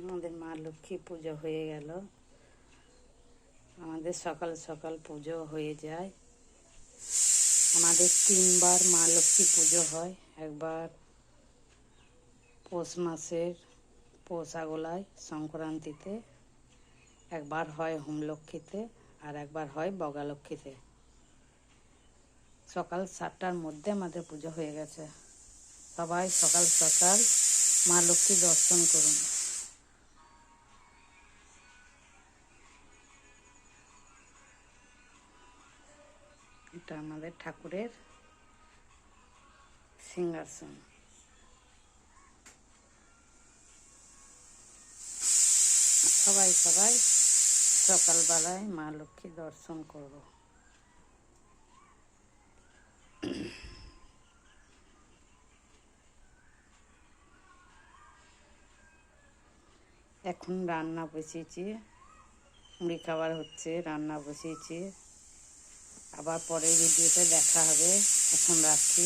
আমাদের মা লক্ষ্মী পুজো হয়ে গেল। আমাদের সকাল সকাল পুজো হয়ে যায়। আমাদের 3বার মা লক্ষ্মী পুজো হয়। একবার পৌষ মাসের পৌষ আগলায় সংক্রান্তিতে, একবার হয় হোম লক্ষ্মীতে, আর একবার হয় বগা লক্ষ্মীতে। সকাল 7টার মধ্যে আমাদের পুজো হয়ে গেছে। সবাই সকাল সকাল মা লক্ষ্মী দর্শন করুন। এটা আমাদের ঠাকুরের সিংহাসন। সবাই সকালবেলায় মা লক্ষ্মী দর্শন করব। এখন রান্না বসিয়েছি, মুড়ি খাবার হচ্ছে, রান্না বসিয়েছি। আবার পরের ভিডিওতে দেখা হবে। এখন রাখছি।